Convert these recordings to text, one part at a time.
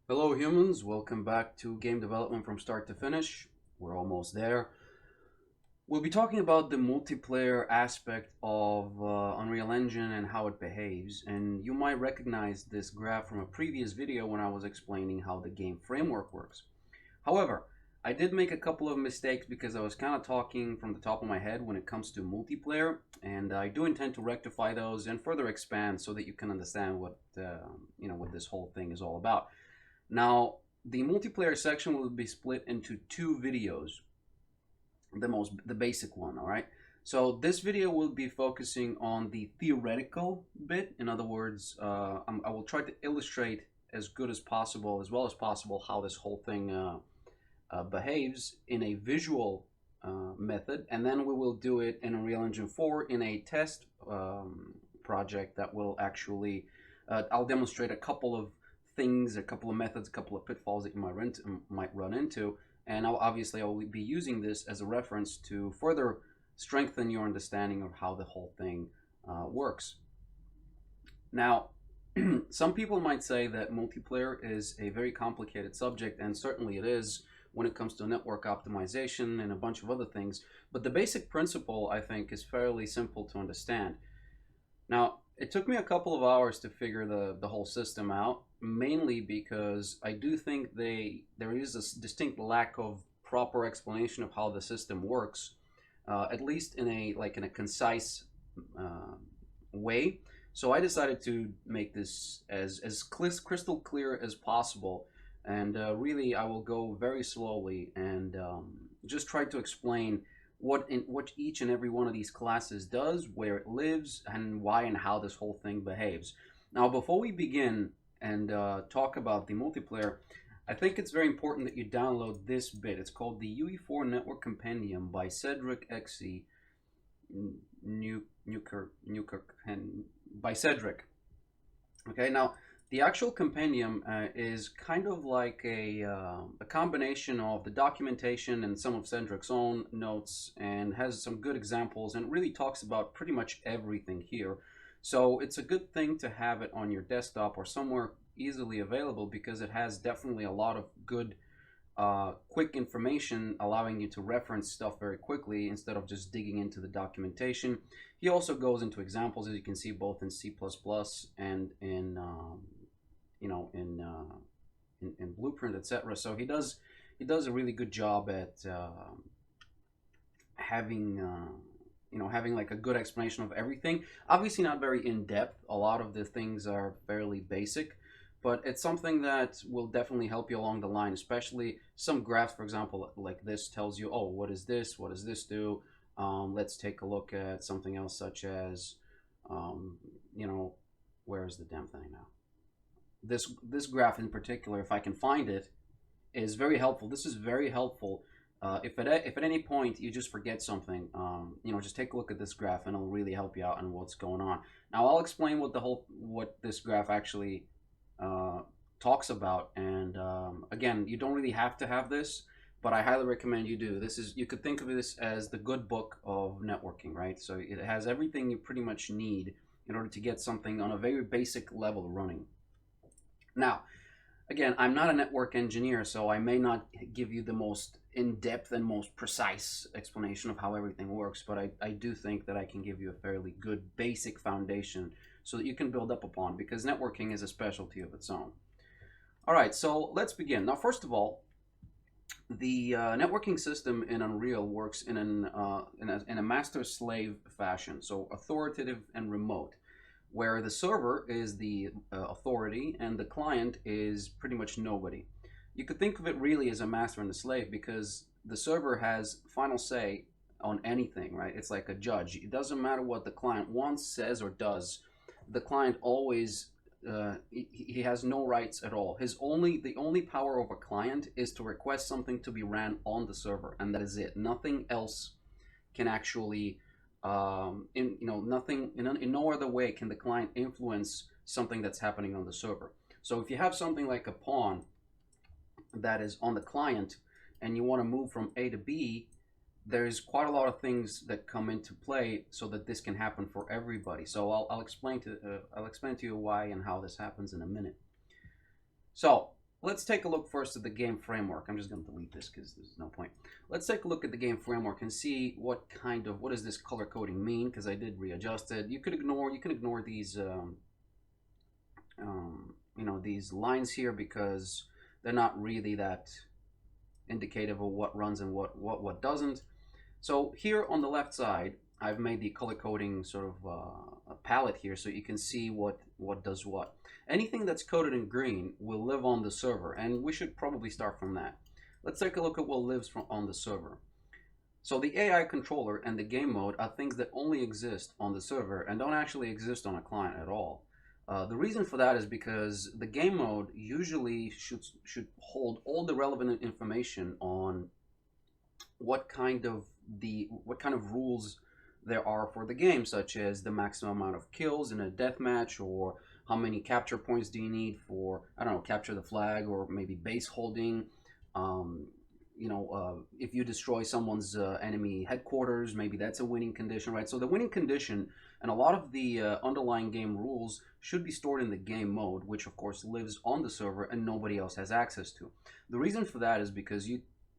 Hello humans, welcome back to game development from start to finish. We're almost there. We'll be talking about the multiplayer aspect of Unreal Engine and how it behaves, and you might recognize this graph from a previous video when I was explaining how the game framework works. However, I did make a couple of mistakes because I was kind of talking from the top of my head when it comes to multiplayer, and I do intend to rectify those and further expand so that you can understand what this whole thing is all about. Now, the multiplayer section will be split into two videos. The basic one, all right? So this video will be focusing on the theoretical bit. In other words, I will try to illustrate as good as possible, as well as possible, how this whole thing behaves in a visual method, and then we will do it in Unreal Engine 4 in a test project that will actually, I'll demonstrate a couple of things, a couple of methods, a couple of pitfalls that you might run into, and obviously I will be using this as a reference to further strengthen your understanding of how the whole thing works. Now, some people might say that multiplayer is a very complicated subject, and certainly it is when it comes to network optimization and a bunch of other things, but the basic principle, I think, is fairly simple to understand. Now, it took me a couple of hours to figure the whole system out, mainly because I do think there is a distinct lack of proper explanation of how the system works, at least in a concise uh, way. So I decided to make this as crystal clear as possible, and really I will go very slowly and just try to explain what each and every one of these classes does, where it lives, and why and how this whole thing behaves. Now, before we begin and talk about the multiplayer, I think it's very important that you download this bit. It's called the UE4 Network Compendium by Cedric Xe Newkirk and by Cedric. Okay, now the actual compendium is kind of like a combination of the documentation and some of Cedric's own notes, and has some good examples, and really talks about pretty much everything here. So it's a good thing to have it on your desktop or somewhere easily available, because it has definitely a lot of good quick information, allowing you to reference stuff very quickly instead of just digging into the documentation. He also goes into examples, as you can see, both in C++ and in in Blueprint, etc. So he does a really good job at having having like a good explanation of everything. Obviously, not very in depth. A lot of the things are fairly basic, but it's something that will definitely help you along the line, especially some graphs, for example, like this tells you, oh, what is this? What does this do? Let's take a look at something else, such as, um, you know, where is the damn thing now? This graph in particular, if I can find it, is very helpful. This is very helpful. If at any point you just forget something, just take a look at this graph, and it'll really help you out on what's going on. Now I'll explain what this graph actually uh, talks about. And again, you don't really have to have this, but I highly recommend you do. You could think of this as the good book of networking, right? So it has everything you pretty much need in order to get something on a very basic level running. Now, again, I'm not a network engineer, so I may not give you the most in-depth and most precise explanation of how everything works, but I do think that I can give you a fairly good basic foundation so that you can build up upon, because networking is a specialty of its own. All right, so let's begin. Now, first of all, the networking system in Unreal works in a master-slave fashion, so authoritative and remote, where the server is the authority and the client is pretty much nobody. You could think of it really as a master and a slave, because the server has final say on anything, right? It's like a judge. It doesn't matter what the client wants, says, or does. The client always he has no rights at all. The only power of a client is to request something to be ran on the server, and that is it. Nothing else can actually nothing in no other way can the client influence something that's happening on the server. So if you have something like a pawn that is on the client, and you want to move from A to B, there's quite a lot of things that come into play so that this can happen for everybody. So I'll explain to you why and how this happens in a minute. So let's take a look first at the game framework. I'm just going to delete this because there's no point. Let's take a look at the game framework and see what does this color coding mean, because I did readjust it. You can ignore these these lines here because they're not really that indicative of what runs and what doesn't. So here on the left side, I've made the color coding sort of a palette here so you can see what does what. Anything that's coded in green will live on the server, and we should probably start from that. Let's take a look at what lives on the server. So the AI controller and the game mode are things that only exist on the server and don't actually exist on a client at all. The reason for that is because the game mode usually should hold all the relevant information on what kind of rules there are for the game, such as the maximum amount of kills in a deathmatch, or how many capture points do you need for, I don't know, capture the flag, or maybe base holding. If you destroy someone's enemy headquarters, maybe that's a winning condition, right? So the winning condition and a lot of the underlying game rules should be stored in the game mode, which of course lives on the server and nobody else has access to. The reason for that is because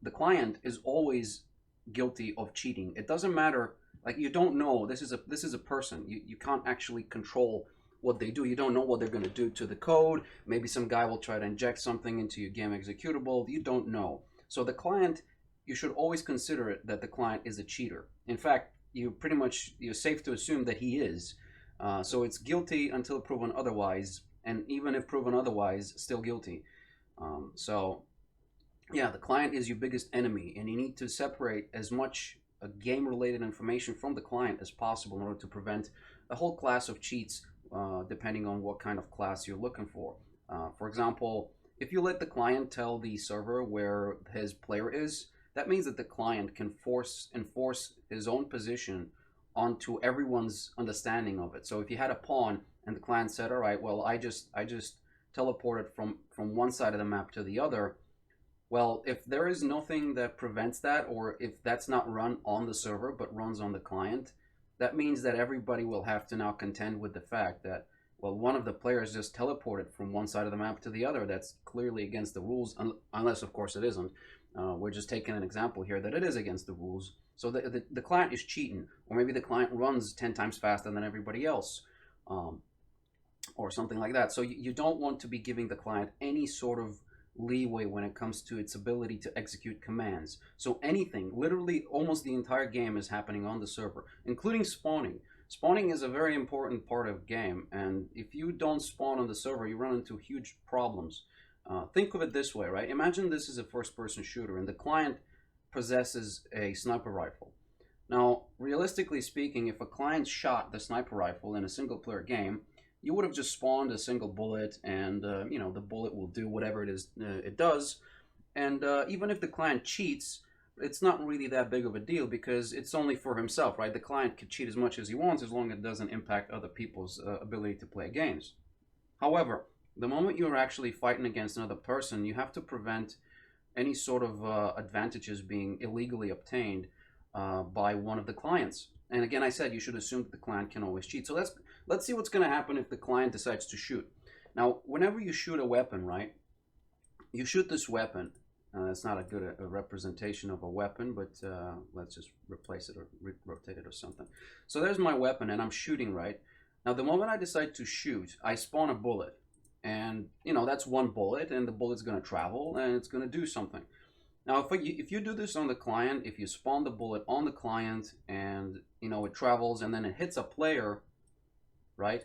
the client is always guilty of cheating. It doesn't matter, like, you don't know, this is a person. You can't actually control what they do. You don't know what they're going to do to the code. Maybe some guy will try to inject something into your game executable. You don't know. So the client, you should always consider it that the client is a cheater. In fact, you're safe to assume that he is. So it's guilty until proven otherwise, and even if proven otherwise, still guilty. Yeah, the client is your biggest enemy, and you need to separate as much game-related information from the client as possible in order to prevent a whole class of cheats, depending on what kind of class you're looking for. For example, if you let the client tell the server where his player is, that means that the client can enforce his own position onto everyone's understanding of it. So if you had a pawn and the client said, all right, well, I just teleported from one side of the map to the other, well, if there is nothing that prevents that, or if that's not run on the server but runs on the client, that means that everybody will have to now contend with the fact that, well, one of the players just teleported from one side of the map to the other. That's clearly against the rules, unless, of course, it isn't. We're just taking an example here that it is against the rules. So the client is cheating, or maybe the client runs 10 times faster than everybody else, or something like that. So you don't want to be giving the client any sort of leeway when it comes to its ability to execute commands. So anything, literally almost the entire game is happening on the server, including spawning. Spawning is a very important part of game, and if you don't spawn on the server, you run into huge problems. Think of it this way, right? Imagine this is a first-person shooter, and the client possesses a sniper rifle. Now, realistically speaking, if a client shot the sniper rifle in a single-player game, you would have just spawned a single bullet, and the bullet will do whatever it is it does. And even if the client cheats, it's not really that big of a deal because it's only for himself, right? The client can cheat as much as he wants as long as it doesn't impact other people's ability to play games. However, the moment you're actually fighting against another person, you have to prevent any sort of advantages being illegally obtained by one of the clients. And again, I said you should assume that the client can always cheat. So let's see what's going to happen if the client decides to shoot. Now, whenever you shoot a weapon, right, you shoot this weapon. It's not a good representation of a weapon, but let's just replace it or rotate it or something. So there's my weapon, and I'm shooting, right? Now, the moment I decide to shoot, I spawn a bullet. And, that's one bullet, and the bullet's going to travel, and it's going to do something. Now, if you do this on the client, if you spawn the bullet on the client, and, it travels, and then it hits a player, right?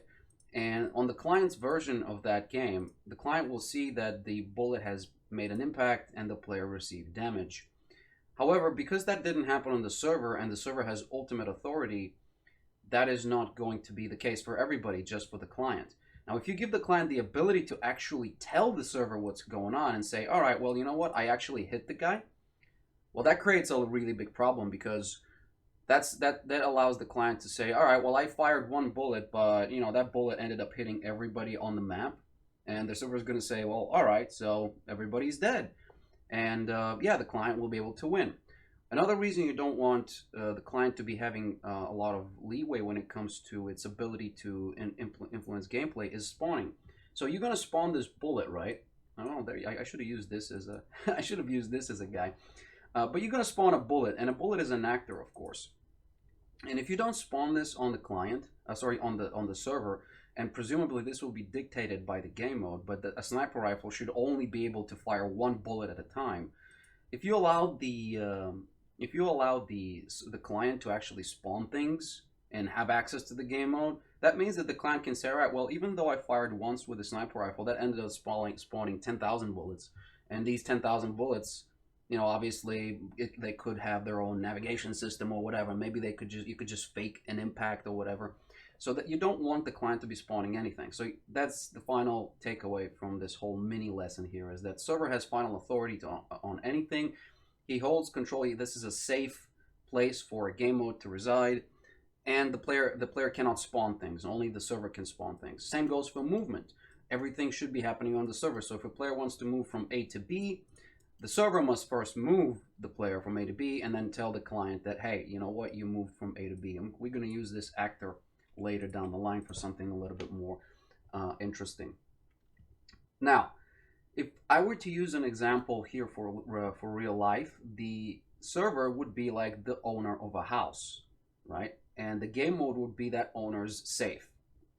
And on the client's version of that game, the client will see that the bullet has made an impact and the player received damage. However, because that didn't happen on the server and the server has ultimate authority, that is not going to be the case for everybody, just for the client. Now, if you give the client the ability to actually tell the server what's going on and say, all right, well, you know what, I actually hit the guy, well, that creates a really big problem because that allows the client to say, all right, well, I fired one bullet, but, that bullet ended up hitting everybody on the map. And the server is going to say, well, all right, so everybody's dead. And yeah, the client will be able to win. Another reason you don't want the client to be having a lot of leeway when it comes to its ability to influence gameplay is spawning. So you're going to spawn this bullet, right? I don't know. There, I should have used this as a. I should have used this as a guy. But you're gonna spawn a bullet, and a bullet is an actor, of course. And if you don't spawn this on the client, sorry, on the server, and presumably this will be dictated by the game mode, but a sniper rifle should only be able to fire one bullet at a time. If you allow the client to actually spawn things and have access to the game mode, that means that the client can say, all right, well, even though I fired once with a sniper rifle, that ended up spawning 10,000 bullets, and these 10,000 bullets, you know, obviously they could have their own navigation system or whatever. Maybe you could just fake an impact or whatever, so that you don't want the client to be spawning anything. So that's the final takeaway from this whole mini lesson here, is that server has final authority on anything. He holds control. This is a safe place for a game mode to reside, and the player cannot spawn things. Only the server can spawn things. Same goes for movement. Everything should be happening on the server. So if a player wants to move from A to B, the server must first move the player from A to B and then tell the client that, hey, you know what, you moved from A to B. We're going to use this actor later down the line for something a little bit more interesting. Now, if I were to use an example here for real life, the server would be like the owner of a house, right? And the game mode would be that owner's safe.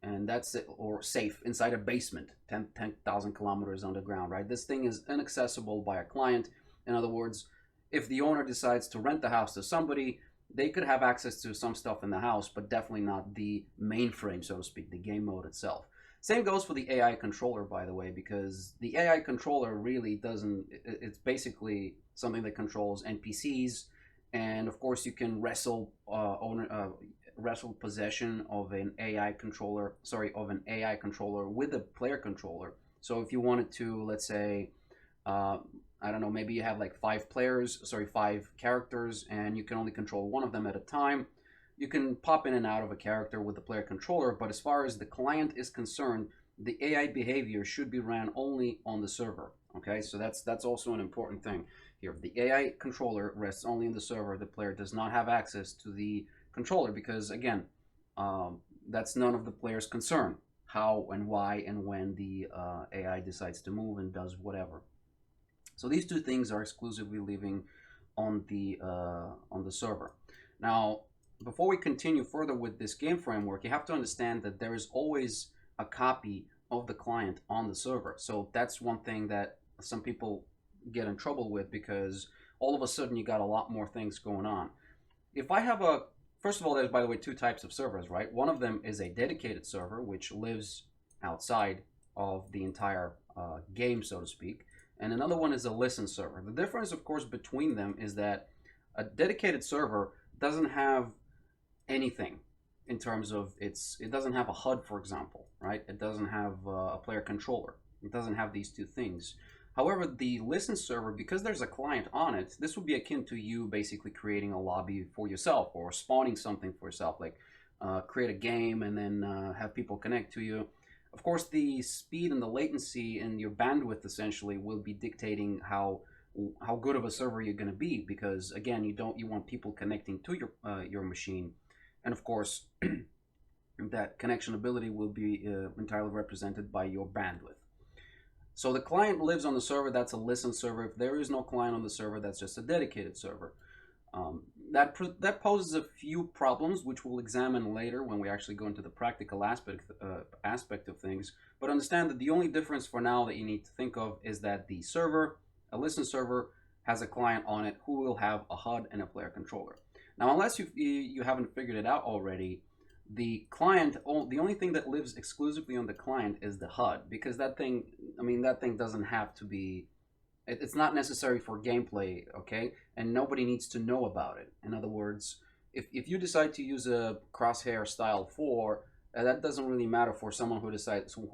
And that's it, or safe inside a basement, 10,000 kilometers underground, right? This thing is inaccessible by a client. In other words, if the owner decides to rent the house to somebody, they could have access to some stuff in the house, but definitely not the mainframe, so to speak, the game mode itself. Same goes for the AI controller, by the way, because the AI controller really doesn't, it's basically something that controls NPCs. And of course, you can wrestle possession of an AI controller, with a player controller. So if you wanted to, let's say, I don't know, maybe you have like five characters, and you can only control one of them at a time. You can pop in and out of a character with the player controller, but as far as the client is concerned, the AI behavior should be ran only on the server. Okay, so that's also an important thing here. The AI controller rests only in the server. The player does not have access to the controller because, again, that's none of the player's concern. How and why and when the AI decides to move and does whatever. So these two things are exclusively living on the server. Now, before we continue further with this game framework, you have to understand that there is always a copy of the client on the server. So that's one thing that some people get in trouble with, because all of a sudden you got a lot more things going on. If I have first of all, there's, by the way, two types of servers, right? One of them is a dedicated server, which lives outside of the entire game, so to speak. And another one is a listen server. The difference, of course, between them is that a dedicated server doesn't have anything in terms of it doesn't have a HUD, for example, right? It doesn't have a player controller. It doesn't have these two things. However, the listen server, because there's a client on it, this would be akin to you basically creating a lobby for yourself or spawning something for yourself, like create a game and then have people connect to you. Of course, the speed and the latency and your bandwidth essentially will be dictating how good of a server you're going to be, because again, you want people connecting to your machine, and of course, that connection ability will be entirely represented by your bandwidth. So the client lives on the server. That's a listen server. If there is no client on the server, that's just a dedicated server. That poses a few problems, which we'll examine later when we actually go into the practical aspect of things. But understand that the only difference for now that you need to think of is that the server, a listen server, has a client on it who will have a HUD and a player controller. Now, unless you haven't figured it out already, the only thing that lives exclusively on the client is the HUD, because that thing doesn't have to be, it's not necessary for gameplay, okay? And nobody needs to know about it. In other words, if you decide to use a crosshair style 4, that doesn't really matter for someone who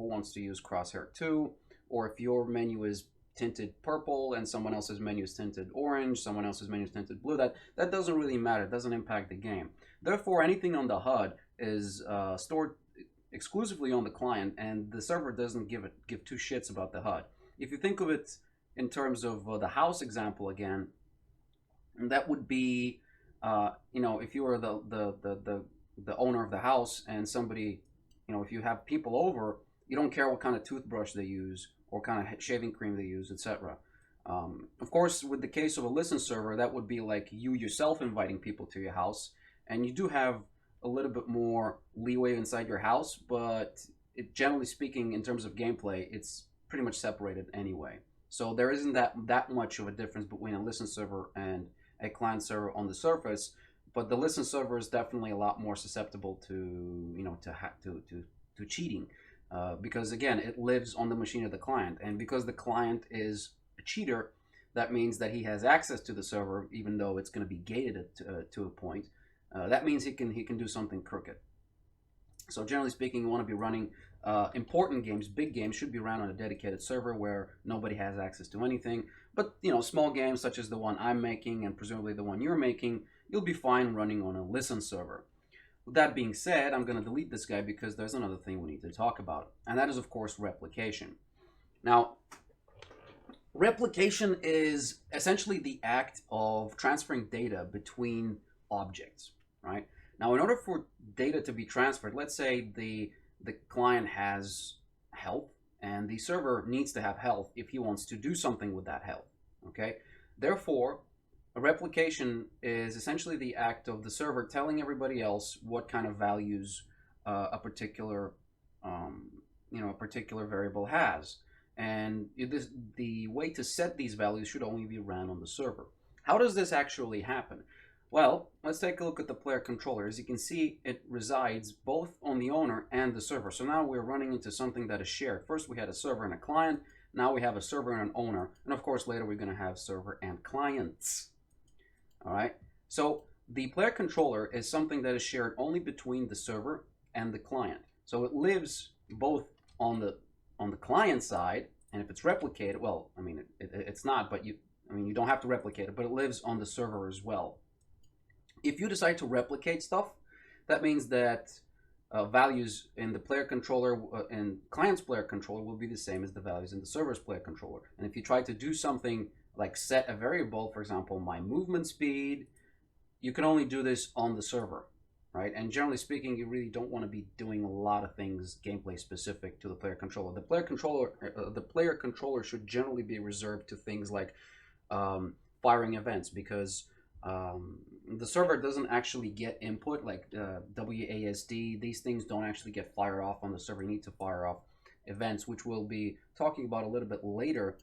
wants to use crosshair 2, or if your menu is tinted purple and someone else's menu is tinted orange, someone else's menu is tinted blue, that doesn't really matter. It doesn't impact the game. Therefore, anything on the HUD is stored exclusively on the client, and the server doesn't give two shits about the HUD. If you think of it in terms of the house example again, that would be, if you were the owner of the house and somebody, if you have people over, you don't care what kind of toothbrush they use or kind of shaving cream they use, etc. Of course, with the case of a listen server, that would be like you yourself inviting people to your house, and you do have a little bit more leeway inside your house, but generally speaking, in terms of gameplay, it's pretty much separated anyway. So there isn't that much of a difference between a listen server and a client server on the surface, but the listen server is definitely a lot more susceptible to to cheating, because again, it lives on the machine of the client, and because the client is a cheater, that means that he has access to the server, even though it's going to be gated to a point. That means he can do something crooked. So generally speaking, you want to be running important games, big games should be run on a dedicated server where nobody has access to anything. But small games such as the one I'm making and presumably the one you're making, you'll be fine running on a listen server. With that being said, I'm going to delete this guy because there's another thing we need to talk about, and that is, of course, replication. Now, replication is essentially the act of transferring data between objects, right? Now, in order for data to be transferred, let's say the client has health and the server needs to have health if he wants to do something with that health, okay? Therefore, a replication is essentially the act of the server telling everybody else what kind of values a particular variable has. And the way to set these values should only be ran on the server. How does this actually happen? Well, let's take a look at the player controller. As you can see, it resides both on the owner and the server. So now we're running into something that is shared. First we had a server and a client. Now we have a server and an owner. And of course later we're going to have server and clients. All right. So the player controller is something that is shared only between the server and the client. So it lives both on the client side, and if it's replicated, well, I mean, it's not, but you don't have to replicate it, but it lives on the server as well. If you decide to replicate stuff, that means that values in the player controller and client's player controller will be the same as the values in the server's player controller. And if you try to do something like set a variable, for example, my movement speed, you can only do this on the server, right? And generally speaking, you really don't want to be doing a lot of things gameplay specific to the player controller. The player controller should generally be reserved to things like firing events, because the server doesn't actually get input like WASD. These things don't actually get fired off on the server. You need to fire off events, which we'll be talking about a little bit later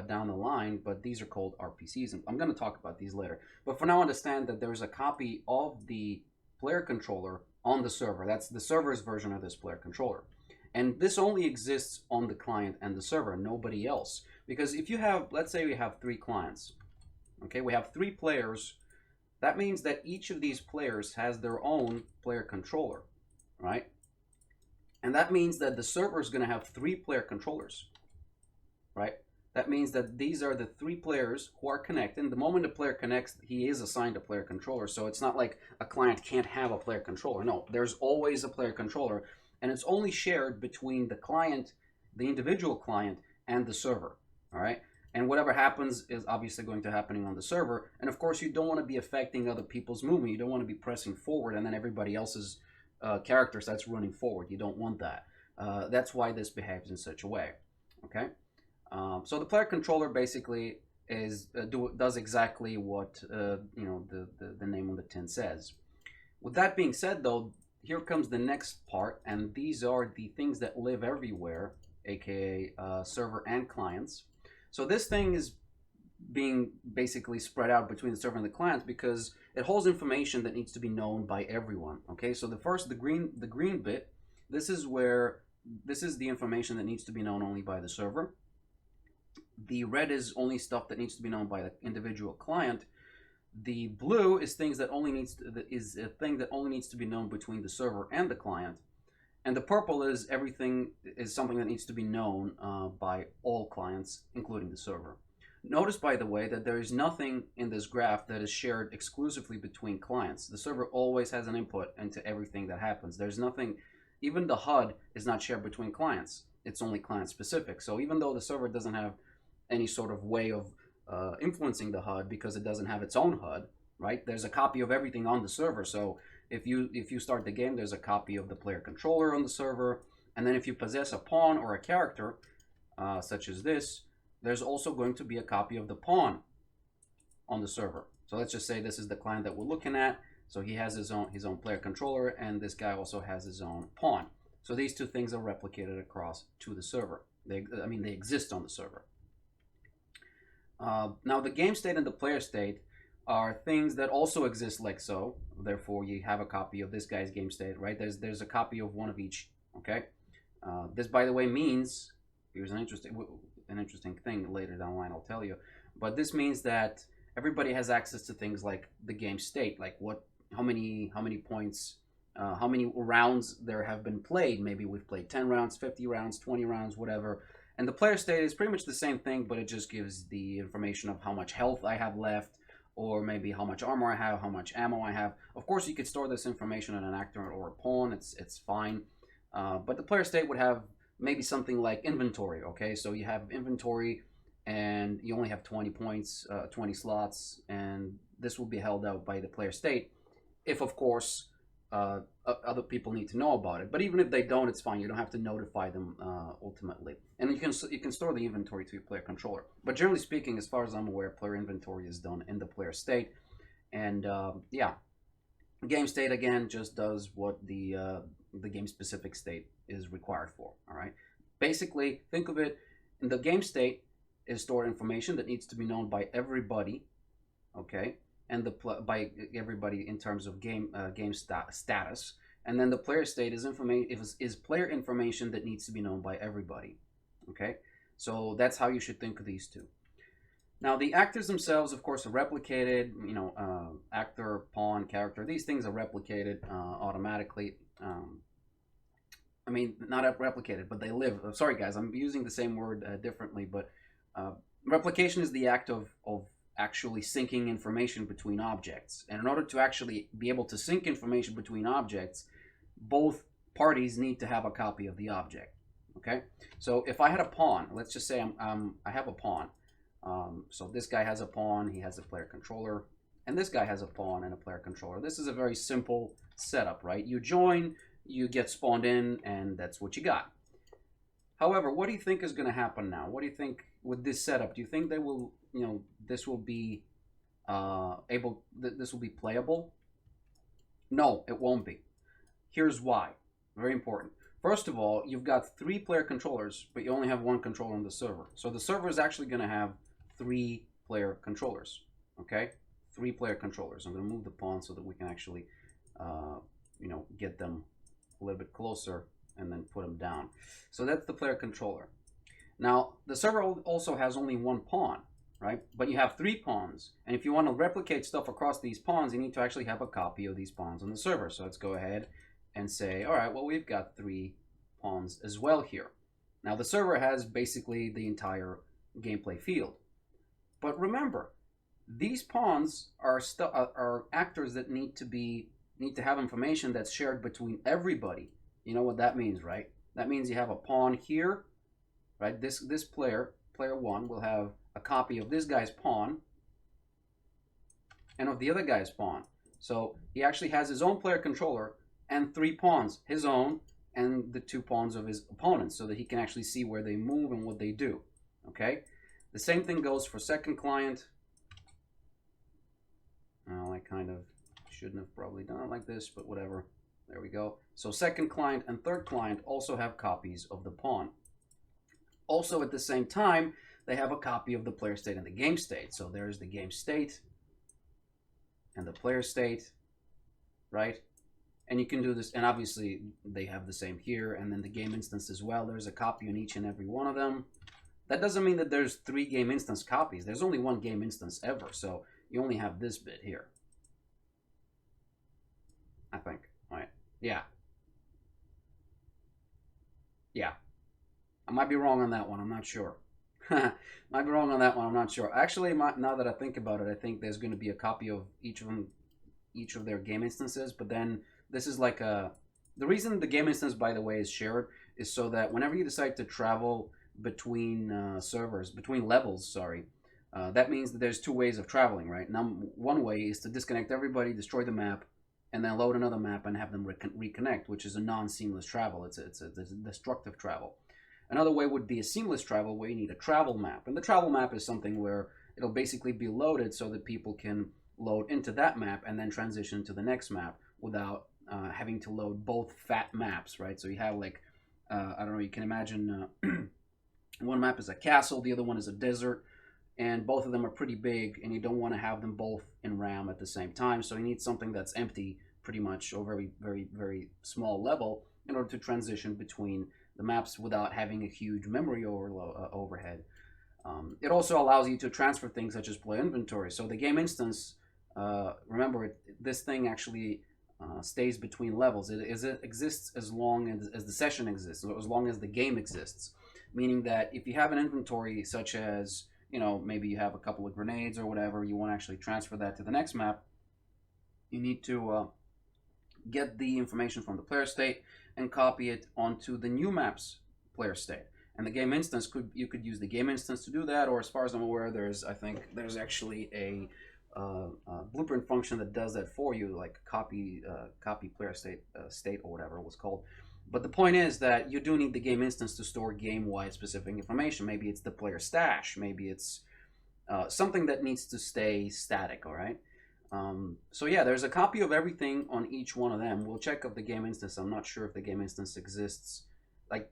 down the line, but these are called RPCs, and I'm going to talk about these later. But for now, understand that there's a copy of the player controller on the server. That's the server's version of this player controller. And this only exists on the client and the server, nobody else. Because if you have, let's say we have 3 clients, okay, we have 3 players. That means that each of these players has their own player controller, right? And that means that the server is going to have 3 player controllers, right? That means that these are the 3 players who are connected. The moment a player connects, he is assigned a player controller. So it's not like a client can't have a player controller. No, there's always a player controller, and it's only shared between the client, the individual client, and the server, all right? And whatever happens is obviously going to happen on the server. And of course, you don't want to be affecting other people's movement. You don't want to be pressing forward and then everybody else's character starts running forward. You don't want that. That's why this behaves in such a way, okay? So the player controller basically does exactly what the name on the tin says. With that being said, though, here comes the next part, and these are the things that live everywhere, aka server and clients. So this thing is being basically spread out between the server and the clients because it holds information that needs to be known by everyone. Okay, so the green bit, this is the information that needs to be known only by the server. The red is only stuff that needs to be known by the individual client. The blue is a thing that only needs to be known between the server and the client. And the purple is something that needs to be known by all clients, including the server. Notice, by the way, that there is nothing in this graph that is shared exclusively between clients. The server always has an input into everything that happens. There's nothing, even the HUD is not shared between clients. It's only client specific. So even though the server doesn't have any sort of way of influencing the HUD because it doesn't have its own HUD, right? There's a copy of everything on the server. So if you start the game, there's a copy of the player controller on the server, and then if you possess a pawn or a character, such as this, there's also going to be a copy of the pawn on the server. So let's just say this is the client that we're looking at. So he has his own player controller, and this guy also has his own pawn. So these two things are replicated across to the server. They exist on the server. Now the game state and the player state are things that also exist like so. Therefore, you have a copy of this guy's game state, right? There's a copy of one of each. Okay. This, by the way, means, here's an interesting thing later down the line I'll tell you, but this means that everybody has access to things like the game state, like how many points, how many rounds there have been played. Maybe we've played 10 rounds, 50 rounds, 20 rounds, whatever. And the player state is pretty much the same thing, but it just gives the information of how much health I have left, or maybe how much armor I have, how much ammo I have. Of course, you could store this information in an actor or a pawn. It's fine. But the player state would have maybe something like inventory. Okay, so you have inventory, and you only have 20 points, 20 slots, and this will be held out by the player state, if of course other people need to know about it. But even if they don't, it's fine. You don't have to notify them ultimately. And you can store the inventory to your player controller. But generally speaking, as far as I'm aware, player inventory is done in the player state. And yeah, game state again just does what the game specific state is required for. All right. Basically, think of it, in the game state is stored information that needs to be known by everybody. Okay. And by everybody in terms of game status, and then the player state is player information that needs to be known by everybody. Okay, so that's how you should think of these two. Now the actors themselves, of course, are replicated. You know, actor, pawn, character. These things are replicated automatically. I mean, not replicated, but they live. Sorry, guys, I'm using the same word differently. But replication is the act of actually syncing information between objects. And in order to actually be able to sync information between objects, both parties need to have a copy of the object. Okay, so if I had a pawn, let's just say I have a pawn. So this guy has a pawn, he has a player controller, and this guy has a pawn and a player controller. This is a very simple setup, right? You join, you get spawned in, and that's what you got. However, what do you think is going to happen now? What do you think with this setup? Do you think they will, this will be this will be playable? No, it won't be. Here's why. Very important. First of all, you've got 3 player controllers, but you only have 1 controller on the server. So the server is actually going to have 3 player controllers. Okay, 3 player controllers. I'm going to move the pawn so that we can actually, get them a little bit closer and then put them down. So that's the player controller. Now the server also has only 1 pawn, right? But you have 3 pawns, and if you want to replicate stuff across these pawns, you need to actually have a copy of these pawns on the server. So let's go ahead and say, all right, well, we've got 3 pawns as well here. Now the server has basically the entire gameplay field. But remember, these pawns are actors that need to have information that's shared between everybody. You know what that means, right? That means you have a pawn here, right? This player 1 will have a copy of this guy's pawn and of the other guy's pawn. So he actually has his own player controller and 3 pawns, his own and the 2 pawns of his opponents, so that he can actually see where they move and what they do. Okay? The same thing goes for second client. Well, I kind of shouldn't have probably done it like this, but whatever. There we go. So second client and third client also have copies of the pawn. Also, at the same time, they have a copy of the player state and the game state. So there's the game state and the player state, right? And you can do this, and obviously they have the same here, and then the game instance as well. There's a copy on each and every one of them. That doesn't mean that there's 3 game instance copies. There's only 1 game instance ever, so you only have this bit here. I think, right? Yeah. Yeah. I might be wrong on that one. I'm not sure. Might be wrong on that one. I'm not sure. Actually, now that I think about it, I think there's going to be a copy of each of their game instances. But then this is like the reason the game instance, by the way, is shared is so that whenever you decide to travel between servers, between levels, sorry, that means that there's 2 ways of traveling, right? Now, one way is to disconnect everybody, destroy the map, and then load another map and have them reconnect, which is a non-seamless travel. It's a destructive travel. Another way would be a seamless travel, where you need a travel map. And the travel map is something where it'll basically be loaded so that people can load into that map and then transition to the next map without having to load both fat maps, right? So you have like, I don't know, you can imagine one map is a castle, the other one is a desert, and both of them are pretty big, and you don't want to have them both in RAM at the same time. So you need something that's empty pretty much, or very, very, very small level, in order to transition between the maps without having a huge memory overhead. It also allows you to transfer things such as player inventory. So the game instance, remember, this thing actually stays between levels. It exists as long as the session exists, or as long as the game exists. Meaning that if you have an inventory such as, you know, maybe you have a couple of grenades or whatever, you want to actually transfer that to the next map, you need to get the information from the player state and copy it onto the new map's player state. And the game instance, you could use the game instance to do that, or as far as I'm aware, I think there's actually a blueprint function that does that for you, like copy player state or whatever it was called. But the point is that you do need the game instance to store game-wide specific information. Maybe it's the player stash. Maybe it's something that needs to stay static, all right? So yeah, there's a copy of everything on each one of them. We'll check up the game instance. I'm not sure if the game instance exists. Like,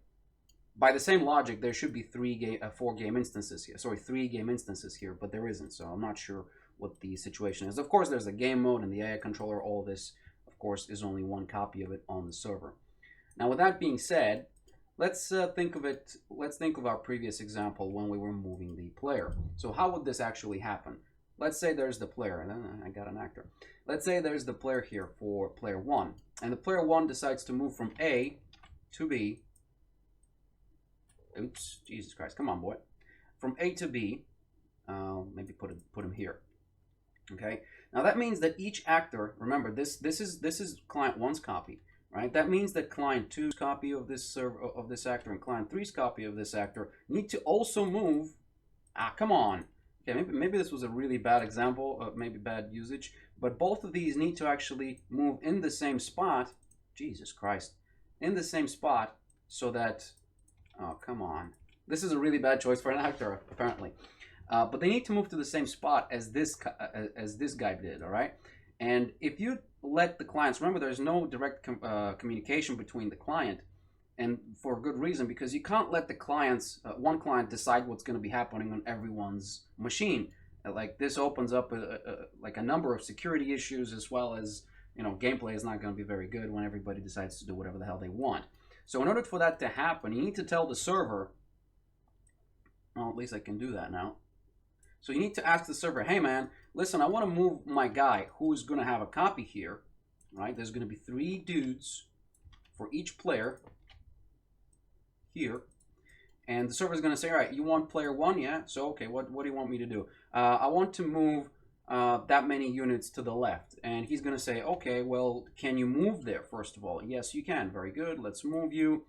by the same logic, there should be 3 game instances here. Sorry, 3 game instances here, but there isn't. So I'm not sure what the situation is. Of course, there's a game mode and the AI controller. All this, of course, is only one copy of it on the server. Now, with that being said, let's think of our previous example when we were moving the player. So how would this actually happen? Let's say there's the player, and then I got an actor. Let's say there's the player here for player 1, and the player 1 decides to move from A to B. Oops, Jesus Christ, come on, boy. From A to B, maybe put him here. Okay. Now that means that each actor, remember, this is client 1's copy. Right? That means that client 2's copy of this actor and client 3's copy of this actor need to also move. Come on. Okay, maybe this was a really bad example, maybe bad usage, but both of these need to actually move in the same spot. Jesus Christ, in the same spot, so that. Oh, come on. This is a really bad choice for an actor, apparently. But they need to move to the same spot as this guy did. All right. And if you let the clients, remember, there's no direct communication between the client, and for good reason, because you can't let the clients, one client, decide what's going to be happening on everyone's machine. Like, this opens up like a number of security issues, as well as, you know, gameplay is not going to be very good when everybody decides to do whatever the hell they want. So in order for that to happen, you need to tell the server, well, at least I can do that now. So you need to ask the server, hey man, listen, I want to move my guy who's going to have a copy here, right? There's going to be 3 dudes for each player here. And the server is going to say, all right, you want player 1? Yeah. So, okay, what do you want me to do? I want to move that many units to the left. And he's going to say, okay, well, can you move there, first of all? Yes, you can. Very good. Let's move you.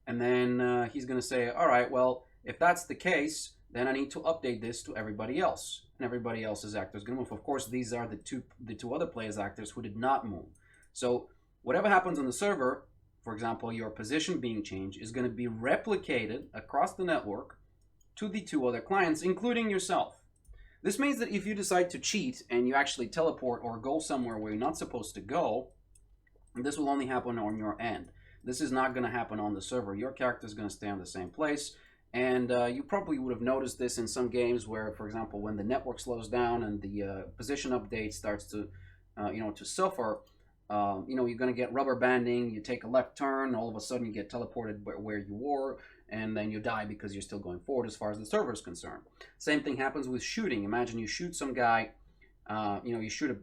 And then he's going to say, all right, well, if that's the case, then I need to update this to everybody else. And everybody else's actor is going to move. Of course, these are the two other players' actors who did not move. So whatever happens on the server, for example, your position being changed, is going to be replicated across the network to the 2 other clients, including yourself. This means that if you decide to cheat and you actually teleport or go somewhere where you're not supposed to go, this will only happen on your end. This is not going to happen on the server. Your character is going to stay in the same place. And you probably would have noticed this in some games where, for example, when the network slows down and the position update starts to, to suffer, you're going to get rubber banding. You take a left turn, all of a sudden you get teleported where you were, and then you die because you're still going forward as far as the server is concerned. Same thing happens with shooting. Imagine you shoot some guy, you shoot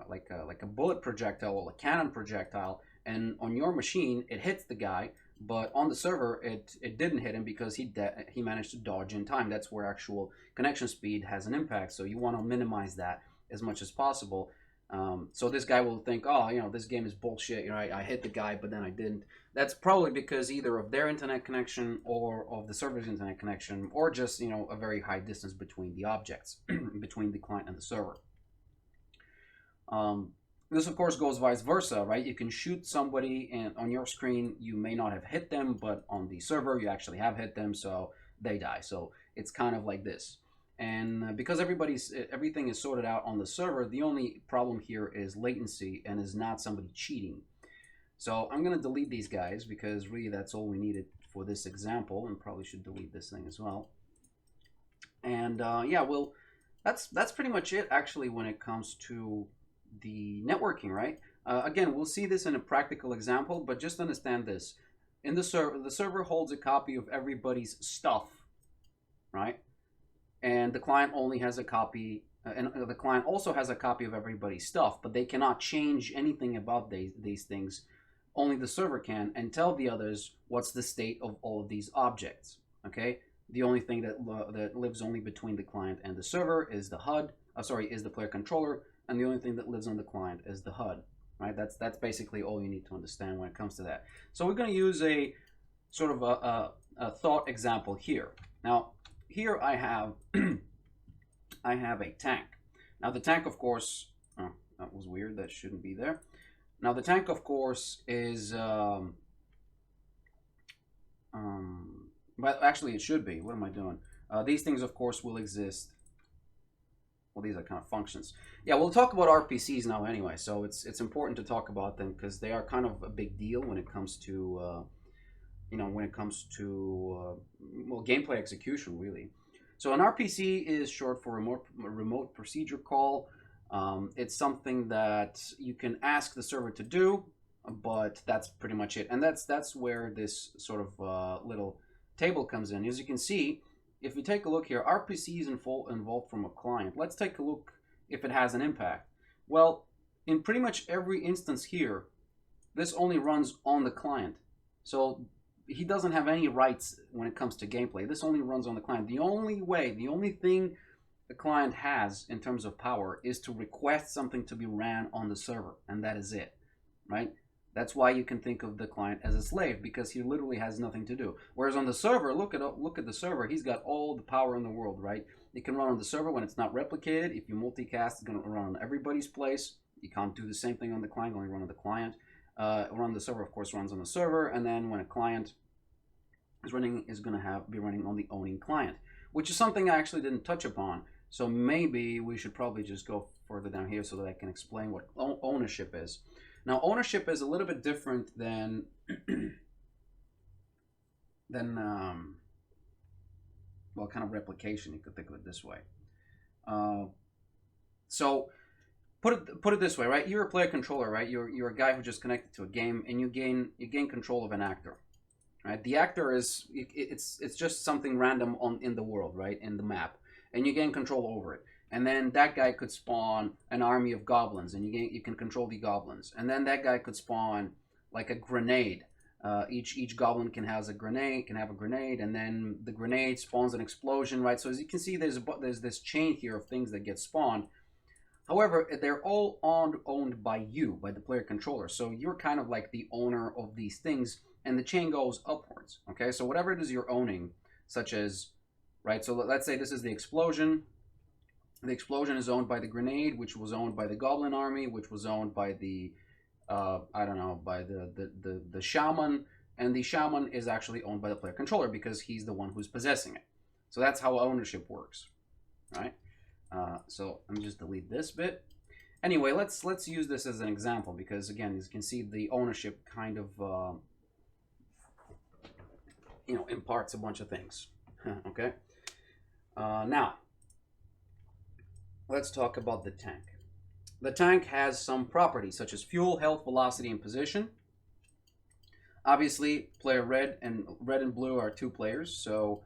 like a bullet projectile or a cannon projectile, and on your machine it hits the guy. But on the server, it didn't hit him because he managed to dodge in time. That's where actual connection speed has an impact. So you want to minimize that as much as possible. So this guy will think, oh, this game is bullshit. I hit the guy, but then I didn't. That's probably because either of their internet connection or of the server's internet connection, or just, a very high distance between the objects, between the client and the server. This, of course, goes vice versa, right? You can shoot somebody and on your screen, you may not have hit them, but on the server, you actually have hit them, so they die. So it's kind of like this. And because everything is sorted out on the server, the only problem here is latency and is not somebody cheating. So I'm going to delete these guys because really that's all we needed for this example, and probably should delete this thing as well. And yeah, well, that's pretty much it actually when it comes to the networking, right? Again, we'll see this in a practical example, but just understand this. In the server holds a copy of everybody's stuff, right? And the client only has a copy, and the client also has a copy of everybody's stuff, but they cannot change anything about these things. Only the server can, and tell the others what's the state of all of these objects, okay? The only thing that lives only between the client and the server is the HUD, is the player controller, and the only thing that lives on the client is the HUD, right? That's basically all you need to understand when it comes to that. So we're going to use a sort of a thought example here. Now, here I have I have a tank. Now the tank, of course, oh, that was weird. That shouldn't be there. Now the tank, of course, is but actually it should be. What am I doing? These things, of course, will exist. Well, these are kind of functions. Yeah, we'll talk about RPCs now anyway. So it's important to talk about them because they are kind of a big deal when it comes to well, gameplay execution, really. So an RPC is short for remote procedure call. It's something that you can ask the server to do, but that's pretty much it. And that's where this sort of little table comes in. As you can see, if you take a look here, RPC is involved from a client. Let's take a look if it has an impact. Well, in pretty much every instance here, this only runs on the client. So he doesn't have any rights when it comes to gameplay. This only runs on the client. The only thing the client has in terms of power is to request something to be ran on the server, and that is it, right? That's why you can think of the client as a slave, because he literally has nothing to do. Whereas on the server, look at the server. He's got all the power in the world, right? It can run on the server when it's not replicated. If you multicast, it's going to run on everybody's place. You can't do the same thing on the client, only run on the client. Run the server, of course, runs on the server, and then when a client is running, is going to be running on the owning client, which is something I actually didn't touch upon. So maybe we should probably just go further down here so that I can explain what ownership is. Now, ownership is a little bit different than well, kind of replication. You could think of it this way. So put it this way, right? You're a player controller, right? You're a guy who just connected to a game, and you gain control of an actor, right? The actor is it's just something random in the world, right? In the map, and you gain control over it. And then that guy could spawn an army of goblins, and you can control the goblins. And then that guy could spawn like a grenade. Each goblin can have a grenade, and then the grenade spawns an explosion, right? So as you can see, there's this chain here of things that get spawned. However, they're all owned by you, by the player controller. So you're kind of like the owner of these things, and the chain goes upwards. Okay, so whatever it is you're owning, such as, right? So let's say this is the explosion. The explosion is owned by the grenade, which was owned by the goblin army, which was owned by the, I don't know, by the shaman, and the shaman is actually owned by the player controller because he's the one who's possessing it. So that's how ownership works, right? So let me just delete this bit. Anyway, let's use this as an example because, again, as you can see, the ownership kind of, imparts a bunch of things, okay? Now, let's talk about the tank. The tank has some properties such as fuel, health, velocity, and position. Obviously, player red and blue are two players, so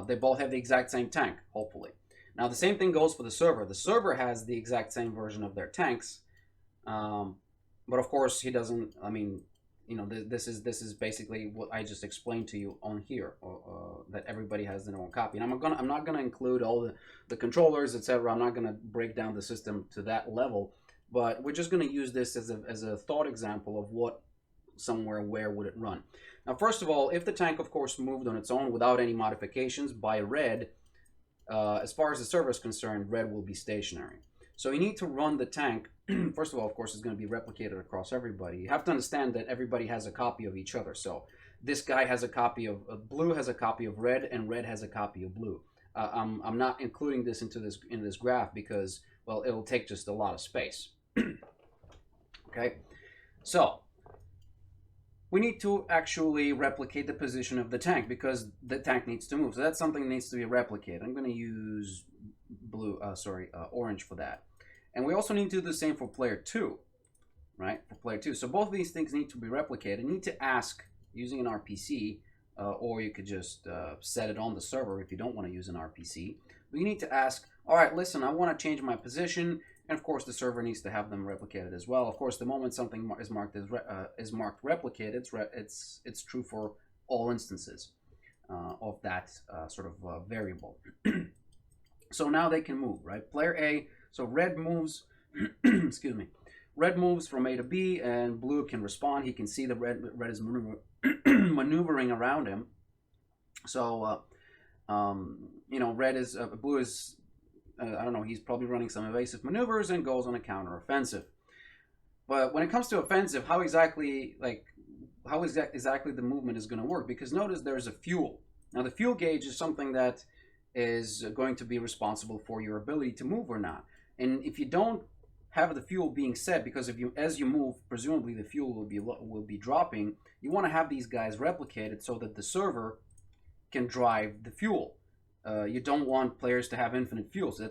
they both have the exact same tank, hopefully. Now, the same thing goes for the server. The server has the exact same version of their tanks, but of course, he doesn't. I mean, this is basically what I just explained to you on here, that everybody has their own copy. And I'm not gonna include all the controllers, etc. I'm not gonna break down the system to that level, but we're just gonna use this as a thought example of where would it run. Now, first of all, if the tank, of course, moved on its own without any modifications by red, as far as the server is concerned, red will be stationary. So you need to run the tank. First of all, of course, it's going to be replicated across everybody. You have to understand that everybody has a copy of each other. So this guy has a copy of blue, has a copy of red, and red has a copy of blue. I'm not including this into this graph because, well, it'll take just a lot of space. Okay, so we need to actually replicate the position of the tank because the tank needs to move. So that's something that needs to be replicated. I'm going to use orange for that. And we also need to do the same for player 2, right? For player 2. So both of these things need to be replicated. You need to ask using an RPC, or you could just set it on the server if you don't want to use an RPC. But you need to ask, all right, listen, I want to change my position. And of course, the server needs to have them replicated as well. Of course, the moment something is marked replicated, it's true for all instances of that sort of variable. So now they can move, right? Player A, so red moves, excuse me, red moves from A to B, and blue can respond. He can see the red is maneuvering around him. So, you know, blue is. I don't know, he's probably running some evasive maneuvers and goes on a counter-offensive. But when it comes to offensive, how exactly the movement is going to work? Because notice there's a fuel. Now the fuel gauge is something that is going to be responsible for your ability to move or not. And if you don't have the fuel being set, because as you move, presumably the fuel will be dropping, you want to have these guys replicated so that the server can drive the fuel. You don't want players to have infinite fuel, so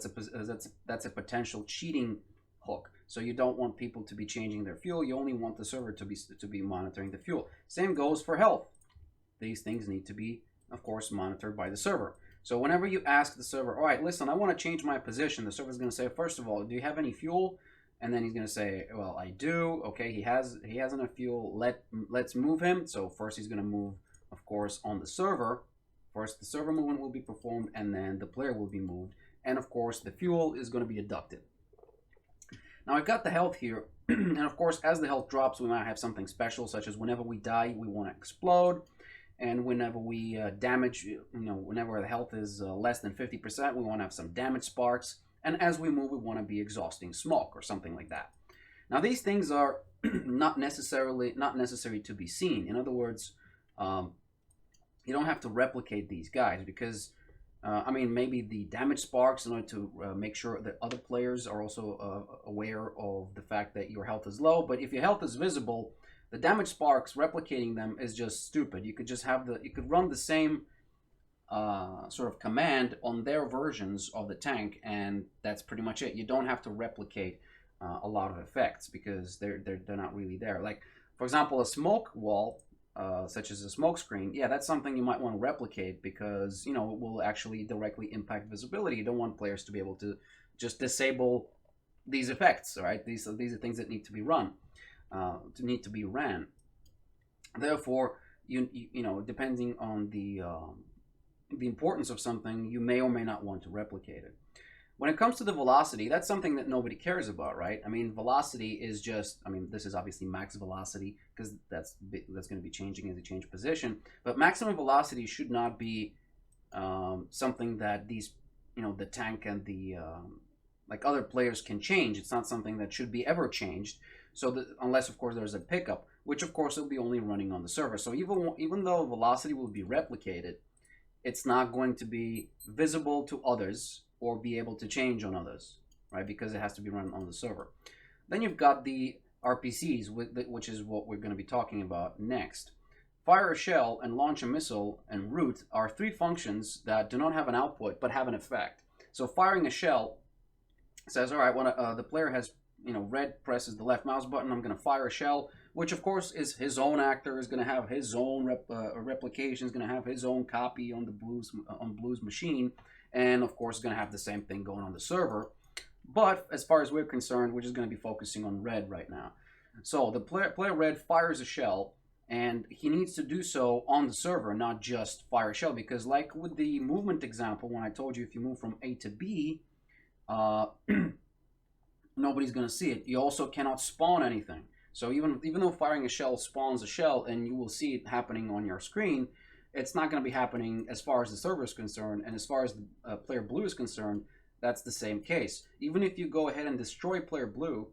that's a potential cheating hook. So you don't want people to be changing their fuel. You only want the server to be monitoring the fuel. Same goes for health. These things need to be, of course, monitored by the server. So whenever you ask the server, all right, listen, I want to change my position, the server's going to say, first of all, do you have any fuel? And then he's going to say, well, I do. Okay, he has enough fuel. Let's move him. So first he's going to move, of course, on the server. First, the server movement will be performed, and then the player will be moved. And of course, the fuel is going to be deducted. Now, I've got the health here. And of course, as the health drops, we might have something special, such as whenever we die, we want to explode. And whenever we damage, whenever the health is less than 50%, we want to have some damage sparks. And as we move, we want to be exhausting smoke or something like that. Now, these things are not necessary to be seen. In other words, you don't have to replicate these guys because, I mean, maybe the damage sparks in order to make sure that other players are also aware of the fact that your health is low. But if your health is visible, the damage sparks, replicating them is just stupid. You could just you could run the same sort of command on their versions of the tank, and that's pretty much it. You don't have to replicate a lot of effects because they're not really there. Like, for example, a smoke wall, such as a smoke screen, yeah, that's something you might want to replicate because, you know, it will actually directly impact visibility. You don't want players to be able to just disable these effects, right? These are things that need to be ran. Therefore, you know, depending on the importance of something, you may or may not want to replicate it. When it comes to the velocity, that's something that nobody cares about, right? I mean, velocity is just, I mean, this is obviously max velocity because that's going to be changing as you change position. But maximum velocity should not be something that these, you know, the tank and the like other players can change. It's not something that should be ever changed. So that, unless of course there's a pickup, which of course will be only running on the server. So even though velocity will be replicated, it's not going to be visible to others or be able to change on others, right? Because it has to be run on the server. Then you've got the RPCs, which is what we're going to be talking about next. Fire a shell and launch a missile and root are three functions that do not have an output but have an effect. So firing a shell says, all right, when the player has, you know, red presses the left mouse button, I'm going to fire a shell, which of course is his own actor, is going to have his own replication, is going to have his own copy on the blue's machine. And of course, going to have the same thing going on the server. But as far as we're concerned, we're just going to be focusing on red right now. So the player red fires a shell, and he needs to do so on the server, not just fire a shell. Because like with the movement example, when I told you if you move from A to B, nobody's going to see it. You also cannot spawn anything. So even though firing a shell spawns a shell, and you will see it happening on your screen, it's not going to be happening as far as the server is concerned, and as far as the player blue is concerned, that's the same case. Even if you go ahead and destroy player blue,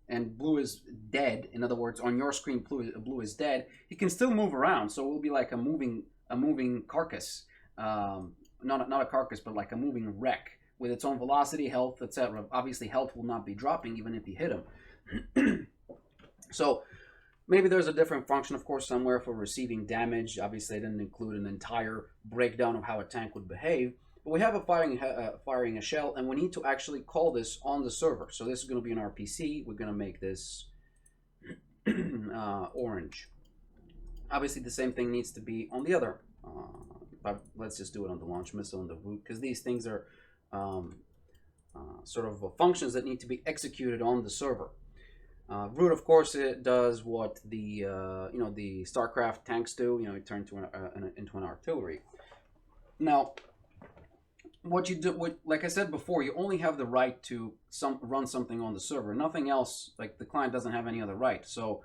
and blue is dead, in other words, on your screen blue is dead, he can still move around. So it will be like a moving carcass, not a carcass, but like a moving wreck with its own velocity, health, etc. Obviously, health will not be dropping even if you hit him. So maybe there's a different function, of course, somewhere for receiving damage. Obviously, they didn't include an entire breakdown of how a tank would behave. But we have a firing a shell, and we need to actually call this on the server. So this is going to be an RPC. We're going to make this orange. Obviously, the same thing needs to be on the other. But let's just do it on the launch missile and the root, because these things are sort of functions that need to be executed on the server. Root, of course, it does what the the StarCraft tanks do. It turns into an artillery. Now, what you do, like I said before, you only have the right to run something on the server. Nothing else, like the client doesn't have any other right. So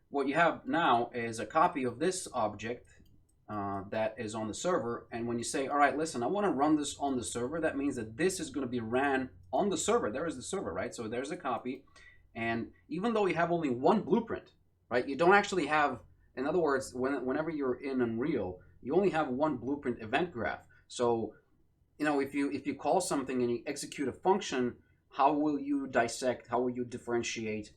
what you have now is a copy of this object that is on the server. And when you say, all right, listen, I want to run this on the server, that means that this is going to be ran on the server. There is the server, right? So there's a copy. And even though you have only one blueprint, right, you don't actually have, in other words, whenever you're in Unreal, you only have one blueprint event graph. So if you call something and you execute a function, how will you dissect? How will you differentiate?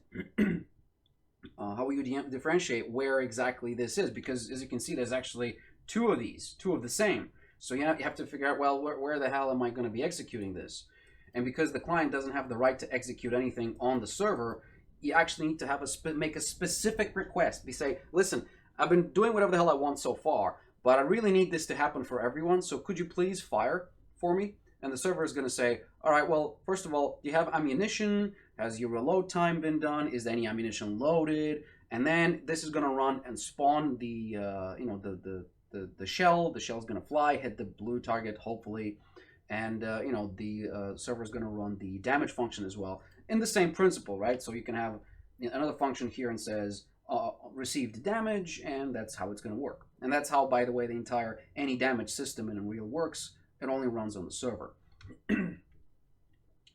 How will you differentiate where exactly this is? Because as you can see, there's actually two of the same. So you have to figure out, well, where the hell am I going to be executing this? And because the client doesn't have the right to execute anything on the server, you actually need to have make a specific request. You say, listen, I've been doing whatever the hell I want so far, but I really need this to happen for everyone. So could you please fire for me? And the server is going to say, all right, well, first of all, do you have ammunition? Has your reload time been done? Is any ammunition loaded? And then this is going to run and spawn the the shell. The shell is going to fly, hit the blue target, hopefully. And the server is going to run the damage function as well in the same principle, right? So you can have another function here and says received damage, and that's how it's going to work. And that's how, by the way, the entire any damage system in Unreal works. It only runs on the server.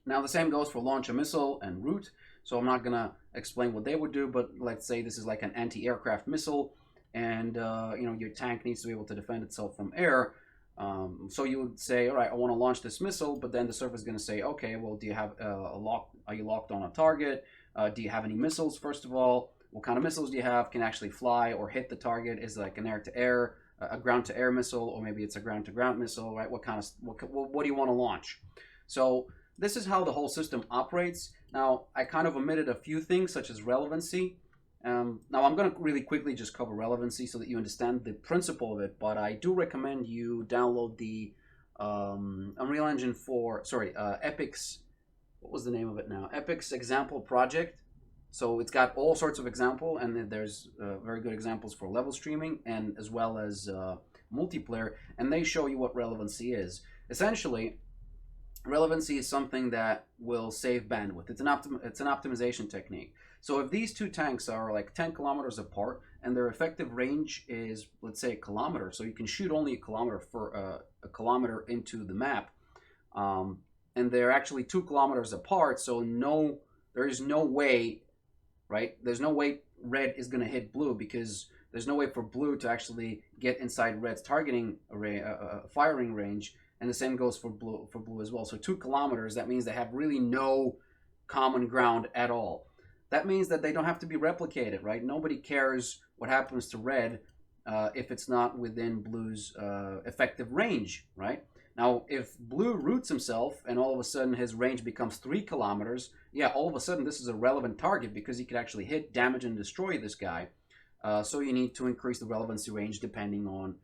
Now the same goes for launch a missile and root. So I'm not going to explain what they would do, but let's say this is like an anti-aircraft missile, and your tank needs to be able to defend itself from air. So you would say, all right, I want to launch this missile, but then the server is going to say, okay, well, do you have are you locked on a target? Do you have any missiles, first of all? What kind of missiles do you have? Can actually fly or hit the target? Is it like an air-to-air, a ground-to-air missile, or maybe it's a ground-to-ground missile, right? What do you want to launch? So this is how the whole system operates. Now, I kind of omitted a few things, such as relevancy. Now, I'm going to really quickly just cover relevancy so that you understand the principle of it, but I do recommend you download the Unreal Engine 4, Epic's, what was the name of it now? Epic's example project. So it's got all sorts of example, and then there's very good examples for level streaming and as well as multiplayer, and they show you what relevancy is. Essentially, relevancy is something that will save bandwidth. It's an optimization technique. So if these two tanks are like 10 kilometers apart and their effective range is, let's say, a kilometer, so you can shoot only a kilometer for a kilometer into the map, and they're actually 2 kilometers apart, so there is no way, right? There's no way red is going to hit blue, because there's no way for blue to actually get inside red's targeting firing range, and the same goes for blue as well. So 2 kilometers, that means they have really no common ground at all. That means that they don't have to be replicated, right? Nobody cares what happens to red if it's not within blue's effective range, right? Now, if blue roots himself and all of a sudden his range becomes 3 kilometers, yeah, all of a sudden this is a relevant target because he could actually hit, damage, and destroy this guy. So you need to increase the relevancy range depending on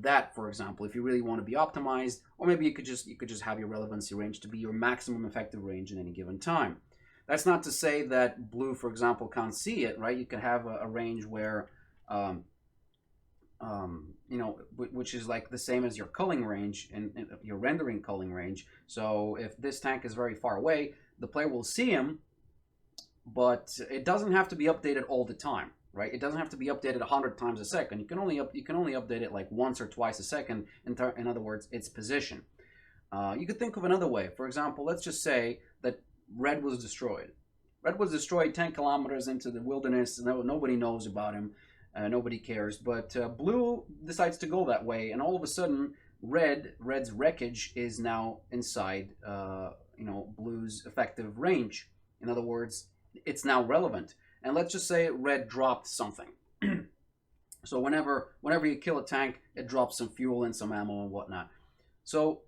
that, for example, if you really want to be optimized, or maybe you could just have your relevancy range to be your maximum effective range at any given time. That's not to say that blue, for example, can't see it, right? You can have a range where, which is like the same as your culling range and your rendering culling range. So if this tank is very far away, the player will see him, but it doesn't have to be updated all the time, right? It doesn't have to be updated 100 times a second. You can only update it like once or twice a second. In other words, its position. You could think of another way. For example, let's just say that red was destroyed. Red was destroyed 10 kilometers into the wilderness. Nobody knows about him. Nobody cares. But blue decides to go that way, and all of a sudden, red's wreckage is now inside, blue's effective range. In other words, it's now relevant. And let's just say red dropped something. So whenever you kill a tank, it drops some fuel and some ammo and whatnot. So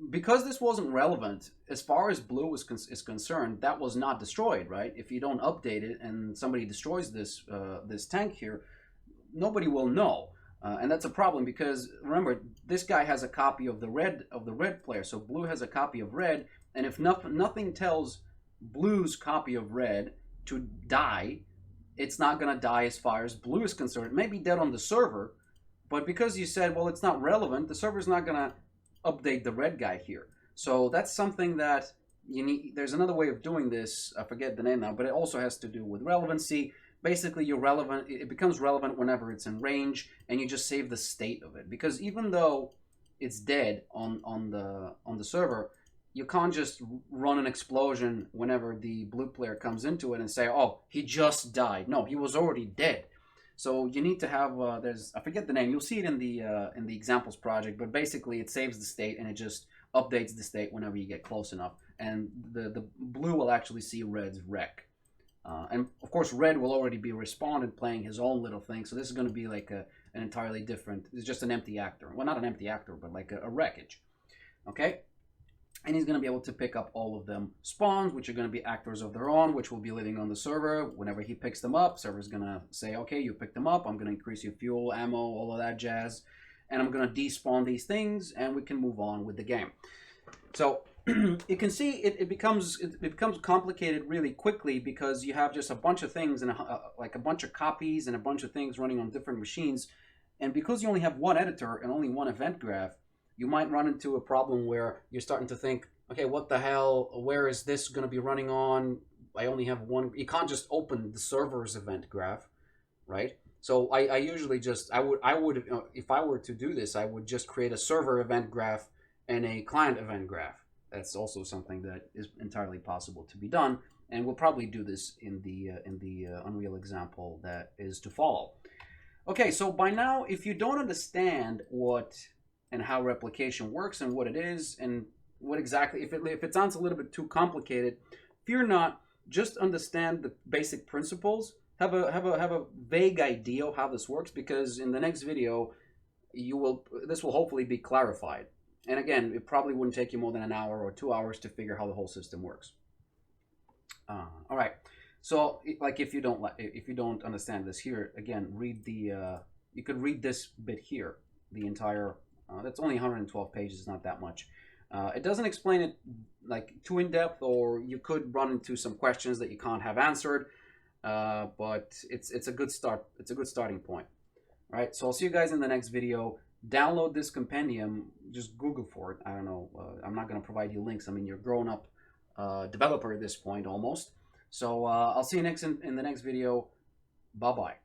because this wasn't relevant, as far as blue is concerned, that was not destroyed, right? If you don't update it and somebody destroys this tank here, nobody will know. And that's a problem because remember, this guy has a copy of the red player, so blue has a copy of red, and if nothing tells blue's copy of red to die, it's not going to die as far as blue is concerned. It may be dead on the server, but because you said, well, it's not relevant, the server's not going to update the red guy here. So that's something that you need. There's another way of doing this. I forget the name now, but it also has to do with relevancy. Basically, it becomes relevant whenever it's in range, and you just save the state of it. Because even though it's dead on the server, you can't just run an explosion whenever the blue player comes into it and say, oh, he just died. No, he was already dead. So you need to have, I forget the name, you'll see it in the examples project, but basically it saves the state and it just updates the state whenever you get close enough. And the blue will actually see red's wreck. And of course red will already be responded playing his own little thing, so this is going to be like an entirely different, it's just an empty actor. Well, not an empty actor, but like a wreckage. Okay? And he's going to be able to pick up all of them spawns, which are going to be actors of their own, which will be living on the server. Whenever he picks them up, server's going to say, okay, you picked them up. I'm going to increase your fuel, ammo, all of that jazz. And I'm going to despawn these things, and we can move on with the game. So you can see it becomes complicated really quickly because you have just a bunch of things and like a bunch of copies and a bunch of things running on different machines. And because you only have one editor and only one event graph, you might run into a problem where you're starting to think, okay, what the hell, where is this going to be running on? I only have one. You can't just open the server's event graph, right? So I usually just, I would if I were to do this, I would just create a server event graph and a client event graph. That's also something that is entirely possible to be done, and we'll probably do this in the Unreal example that is to follow. Okay, so by now, if you don't understand what and how replication works and what it is and what exactly, if it sounds a little bit too complicated, fear not. Just understand the basic principles. Have a vague idea of how this works, because in the next video, this will hopefully be clarified. And again, it probably wouldn't take you more than an hour or 2 hours to figure how the whole system works. All right. So, like, if you don't understand this here, again, you could read this bit here, the entire. That's only 112 pages, not that much. It doesn't explain it like too in depth, or you could run into some questions that you can't have answered. But it's a good start. It's a good starting point. All right. So I'll see you guys in the next video. Download this compendium. Just Google for it. I don't know. I'm not going to provide you links. I mean, you're a grown-up developer at this point almost. So I'll see you in the next video. Bye bye.